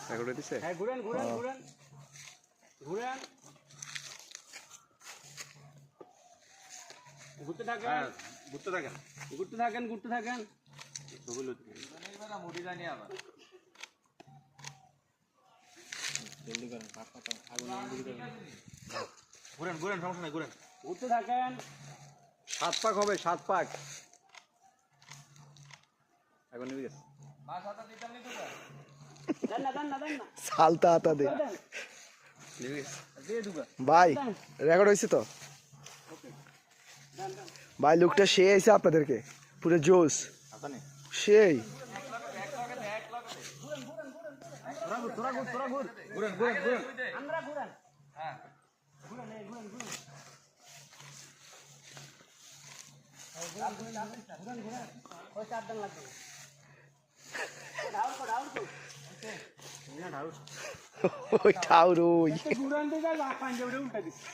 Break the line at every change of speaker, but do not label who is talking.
record দিছে
হ্যাঁ ঘুরেন ঘুরেন ঘুরেন ঘুরেন ঘুরতে থাকেন
ঘুরতে থাকেন
ঘুরতে থাকেন ঘুরতে থাকেন
মুড়ি জানি আবার ঘুরেন ঘুরেন সমস্যা নাই ঘুরেন
ঘুরতে থাকেন
7 পাক হবে 7 পাক এখন নিবি গেছে
দেন না দেন না দেন না
সালতা আতা দে
নিবি গেছে
দিয়ে দুগা
ভাই রেকর্ড হয়েছে তো
দেন দেন
ভাই লুকটা সে আইছে আপনাদেরকে পুরো জোস
আসানি
সেই
তোরা ঘুর ঘুরেন ঘুরেন ঘুরেন
আমরা ঘুরেন
হ্যাঁ
ঘুরেন এই ঘুরেন ঘুরেন ঘুরেন ঘুরেন ওই 4 দিন লাগবে
ওই ঠাউর ওই
ঘুরান দিকে পাঞ্জাবি উল্টা দিচ্ছে